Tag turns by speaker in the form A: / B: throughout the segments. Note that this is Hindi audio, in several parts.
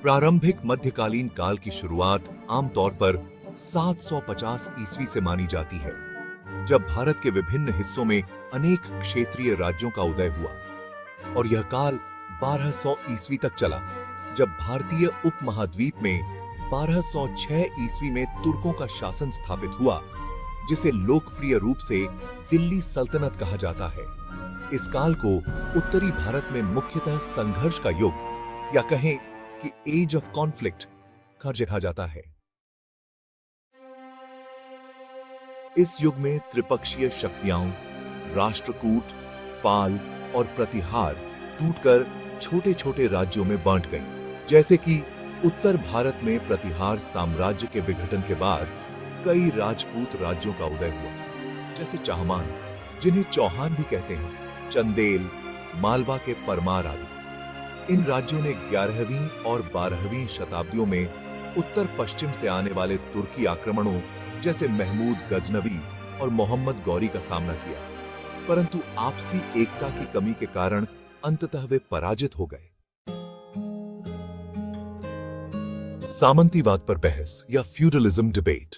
A: प्रारंभिक मध्यकालीन काल की शुरुआत आमतौर पर 750 ईस्वी से मानी जाती है, जब भारत के विभिन्न हिस्सों में अनेक क्षेत्रीय राज्यों का उदय हुआ, और यह काल 1200 ईस्वी तक चला, जब भारतीय उपमहाद्वीप में 1206 ईस्वी में तुर्कों का शासन स्थापित हुआ, जिसे लोकप्रिय रूप से दिल्ली सल्तनत कहा जाता है। इस काल को उत्तरी भारत में मुख्यतः संघर्ष का युग या कहें कि एज ऑफ कॉन्फ्लिक्ट कहा जाता है। इस युग में त्रिपक्षीय शक्तियां, राष्ट्रकूट, पाल और प्रतिहार टूटकर छोटे छोटे राज्यों में बांट गईं। जैसे कि उत्तर भारत में प्रतिहार साम्राज्य के विघटन के बाद कई राजपूत राज्यों का उदय हुआ, जैसे चाहमान, जिन्हें चौहान भी कहते हैं, चंदेल, मालवा के परमार आदि। इन राज्यों ने 11वीं और 12वीं शताब्दियों में उत्तर पश्चिम से आने वाले तुर्की आक्रमणों जैसे महमूद गजनवी और मोहम्मद गौरी का सामना किया, परंतु आपसी एकता की कमी के कारण अंततः वे पराजित हो गए। सामंतीवाद पर बहस या फ्यूडलिज्म डिबेट।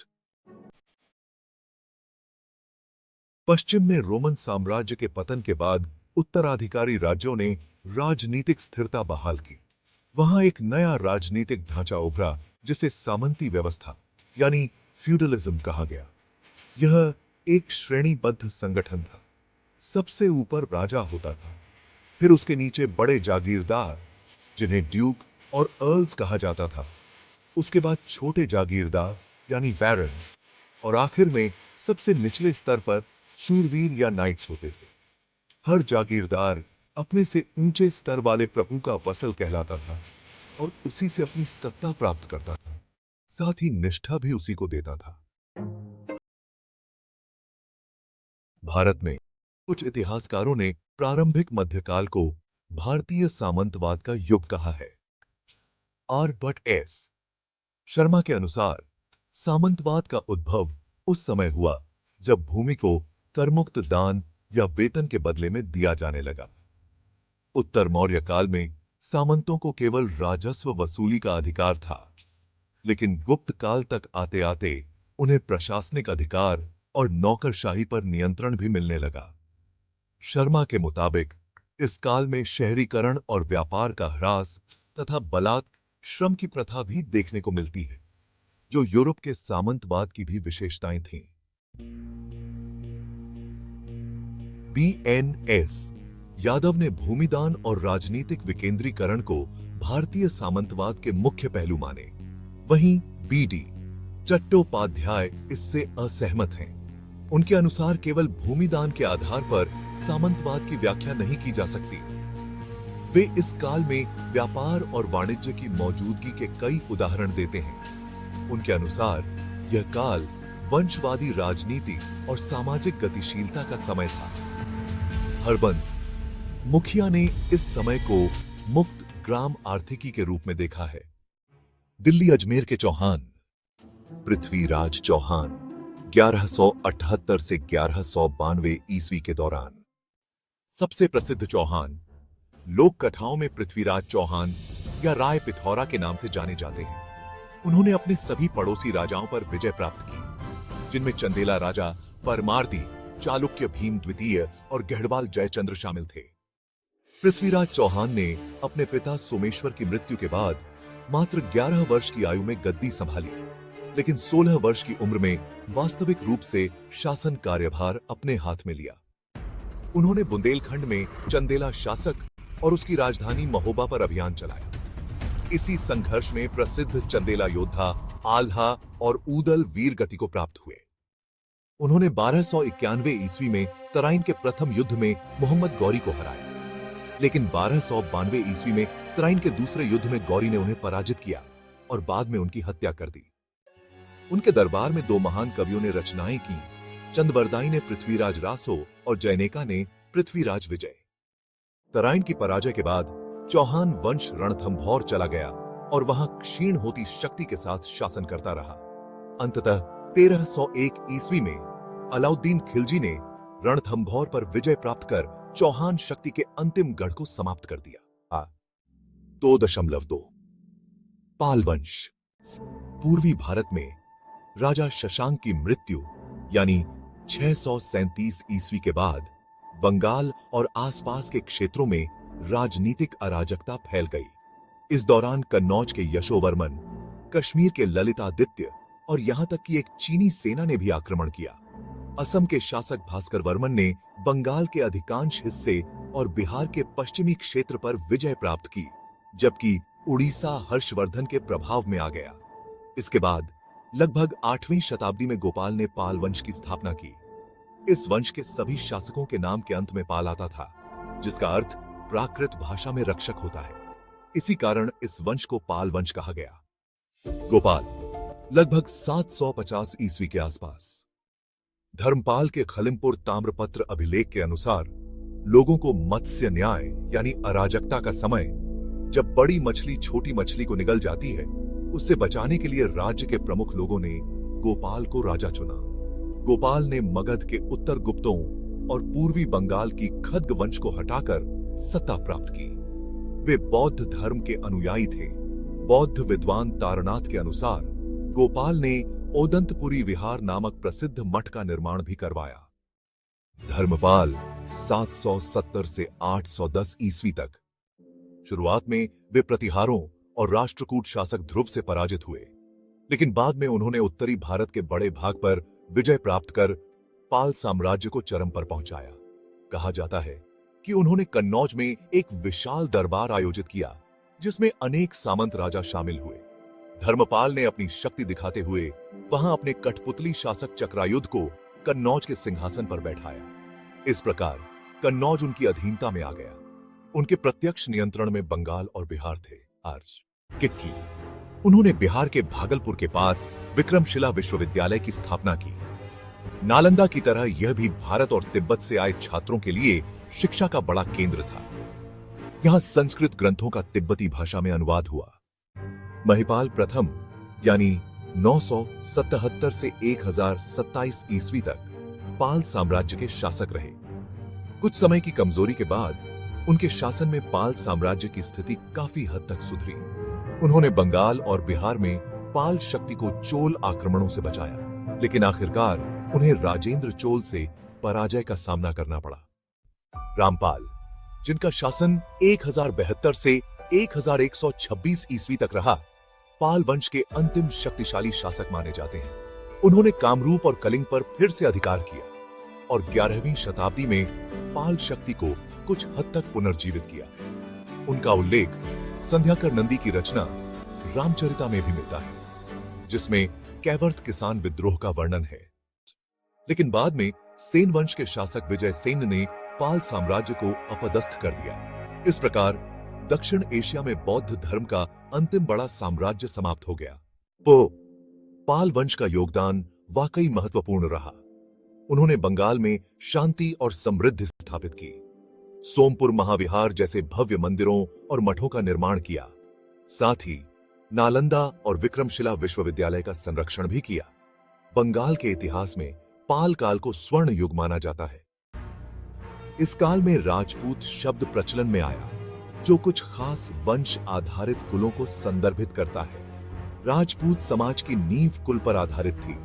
A: पश्चिम में रोमन साम्राज्य के पतन के बाद उत्तराधिकारी राज्यों ने राजनीतिक स्थिरता बहाल की। वहां एक नया राजनीतिक ढांचा उभरा, जिसे सामंती व्यवस्था यानी फ्यूडलिज्म कहा गया। यह एक श्रेणीबद्ध संगठन था। सबसे ऊपर राजा होता था, फिर उसके नीचे बड़े जागीरदार, जिन्हें ड्यूक और अर्ल्स कहा जाता था, उसके बाद छोटे जागीरदार यानी बैरन्स, और आखिर में सबसे निचले स्तर पर शूरवीर या नाइट्स होते थे। हर जागीरदार अपने से ऊंचे स्तर वाले प्रभु का वसल कहलाता था और उसी से अपनी सत्ता प्राप्त करता था, साथ ही निष्ठा भी उसी को देता था। भारत में कुछ इतिहासकारों ने प्रारंभिक मध्यकाल को भारतीय सामंतवाद का युग कहा है। आर बट एस शर्मा के अनुसार सामंतवाद का उद्भव उस समय हुआ जब भूमि को करमुक्त दान या वेतन के बदले में दिया जाने लगा। उत्तर मौर्य काल में सामंतों को केवल राजस्व वसूली का अधिकार था, लेकिन गुप्त काल तक आते आते उन्हें प्रशासनिक अधिकार और नौकरशाही पर नियंत्रण भी मिलने लगा। शर्मा के मुताबिक इस काल में शहरीकरण और व्यापार का ह्रास तथा बलात् श्रम की प्रथा भी देखने को मिलती है, जो यूरोप के सामंतवाद की भी विशेषताएं थीं। BNS यादव ने भूमिदान और राजनीतिक विकेंद्रीकरण को भारतीय सामंतवाद के मुख्य पहलू माने। वहीं BD चट्टोपाध्याय इससे असहमत हैं। उनके अनुसार केवल भूमिदान के आधार पर सामंतवाद की व्याख्या नहीं की जा सकती। वे इस काल में व्यापार और वाणिज्य की मौजूदगी के कई उदाहरण देते हैं। उनके अनुसार यह काल वंशवादी राजनीति और सामाजिक गतिशीलता का समय था। हरबंस मुखिया ने इस समय को मुक्त ग्राम आर्थिकी के रूप में देखा है। दिल्ली अजमेर के चौहान पृथ्वीराज चौहान 1178 से 1192 ईस्वी के दौरान सबसे प्रसिद्ध चौहान लोक कथाओं में पृथ्वीराज चौहान या राय पिथौरा के नाम से जाने जाते हैं। उन्होंने अपने सभी पड़ोसी राजाओं पर विजय प्राप्त की, जिनमें चंदेला राजा परमार्दी, चालुक्य भीम द्वितीय और गढ़वाल जयचंद्र शामिल थे। पृथ्वीराज चौहान ने अपने पिता सोमेश्वर की मृत्यु के बाद मात्र 11 वर्ष की आयु में गद्दी संभाली, लेकिन 16 वर्ष की उम्र में वास्तविक रूप से शासन कार्यभार अपने हाथ में लिया। उन्होंने बुंदेलखंड में चंदेला शासक और उसकी राजधानी महोबा पर अभियान चलाया। इसी संघर्ष में प्रसिद्ध चंदेला योद्धा आल्हा और ऊदल वीर गति को प्राप्त हुए। उन्होंने 1291 ईस्वी में तराइन के प्रथम युद्ध में मोहम्मद गौरी को हराया, लेकिन 1292 ईस्वी में तराइन के दूसरे युद्ध में गौरी ने उन्हें पराजित किया और बाद में उनकी हत्या कर दी। उनके दरबार में दो महान कवियों ने रचनाएं की, चंदबरदाई ने पृथ्वीराज रासो और जयनेका ने पृथ्वीराज विजय। तराइन की पराजय के बाद चौहान वंश रणथंभौर चला गया और वहां क्षीण होती शक्ति के साथ शासन करता रहा। अंततः 1301 ईस्वी में अलाउद्दीन खिलजी ने रणथंभौर पर विजय प्राप्त कर चौहान शक्ति के अंतिम गढ़ को समाप्त कर दिया। 2.2 पाल वंश। पूर्वी भारत में राजा शशांक की मृत्यु यानी 637 ईस्वी के बाद बंगाल और आसपास के क्षेत्रों में राजनीतिक अराजकता फैल गई। इस दौरान कन्नौज के यशोवर्मन, कश्मीर के ललितादित्य और यहां तक कि एक चीनी सेना ने भी आक्रमण किया। असम के शासक भास्कर वर्मन ने बंगाल के अधिकांश हिस्से और बिहार के पश्चिमी क्षेत्र पर विजय प्राप्त की, जबकि उड़ीसा हर्षवर्धन के प्रभाव में आ गया। इसके बाद लगभग 8वीं शताब्दी में गोपाल ने पाल वंश की स्थापना की। इस वंश के सभी शासकों के नाम के अंत में पाल आता था, जिसका अर्थ प्राकृत भाषा में रक्षक होता है। इसी कारण इस वंश को पाल वंश कहा गया। गोपाल लगभग 750 ईस्वी के आसपास धर्मपाल के खलिमपुर ताम्रपत्र अभिलेख के अनुसार लोगों को मत्स्य न्याय यानी अराजकता का समय, जब बड़ी मछली छोटी मछली को निगल जाती है, उससे बचाने के लिए राज्य के प्रमुख लोगों ने गोपाल को राजा चुना। गोपाल ने मगध के उत्तर गुप्तों और पूर्वी बंगाल की खड्ग वंश को हटाकर सत्ता प्राप्त की। वे बौद्ध धर्म के अनुयायी थे। बौद्ध विद्वान तारनाथ के अनुसार गोपाल ने ओदंतपुरी विहार नामक प्रसिद्ध मठ का निर्माण भी करवाया। धर्मपाल 770 से 810 ईस्वी तक शुरुआत में वे प्रतिहारों और राष्ट्रकूट शासक ध्रुव से पराजित हुए, लेकिन बाद में उन्होंने उत्तरी भारत के बड़े भाग पर विजय प्राप्त कर पाल साम्राज्य को चरम पर पहुंचाया। कहा जाता है कि उन्होंने कन्नौज में एक विशाल दरबार आयोजित किया, जिसमें अनेक सामंत राजा शामिल हुए। धर्मपाल ने अपनी शक्ति दिखाते हुए वहां अपने कठपुतली शासक चक्रायुध को कन्नौज के सिंहासन पर बैठाया। इस प्रकार कन्नौज उनकी अधीनता में आ गया। उनके प्रत्यक्ष नियंत्रण में बंगाल और बिहार थे। आर्ज किक्की उन्होंने बिहार के भागलपुर के पास विक्रमशिला विश्वविद्यालय की स्थापना की। नालंदा की तरह यह भी भारत और तिब्बत से आए छात्रों के लिए शिक्षा का बड़ा केंद्र था। यहां संस्कृत ग्रंथों का तिब्बती भाषा में अनुवाद हुआ। महिपाल प्रथम यानी 977 से 1027 ईस्वी तक पाल साम्राज्य के शासक रहे। कुछ समय की कमजोरी के बाद उनके शासन में पाल साम्राज्य की स्थिति काफी हद तक सुधरी। उन्होंने बंगाल और बिहार में पाल शक्ति को चोल आक्रमणों से बचाया, लेकिन आखिरकार उन्हें राजेंद्र चोल से पराजय का सामना करना पड़ा। रामपाल, जिनका शासन 1072 से 1126 ईस्वी तक रहा, पाल वंश के अंतिम शक्तिशाली शासक माने जाते हैं। उन्होंने कामरूप और कलिंग पर फिर से अधिकार किया और 11वीं शताब्दी में पाल शक्ति को कुछ हद तक पुनर्जीवित किया। उनका उल्लेख संध्याकर नंदी की रचना रामचरिता में भी मिलता है, जिसमें कैवर्त किसान विद्रोह का वर्णन है। लेकिन बाद में सेन वंश के शासक विजय सेन ने पाल साम्राज्य को अपदस्थ कर दिया। इस प्रकार दक्षिण एशिया में बौद्ध धर्म का अंतिम बड़ा साम्राज्य समाप्त हो गया। पाल वंश का योगदान वाकई महत्वपूर्ण रहा। उन्होंने बंगाल में शांति और समृद्धि स्थापित की, सोमपुर महाविहार जैसे भव्य मंदिरों और मठों का निर्माण किया। साथ ही नालंदा और विक्रमशिला विश्वविद्यालय का संरक्षण भी किया। बंगाल के इतिहास में पाल काल को स्वर्ण युग माना जाता है। इस काल में राजपूत शब्द प्रचलन में आया, जो कुछ खास वंश आधारित कुलों को संदर्भित करता है। राजपूत समाज की नींव कुल पर आधारित थी।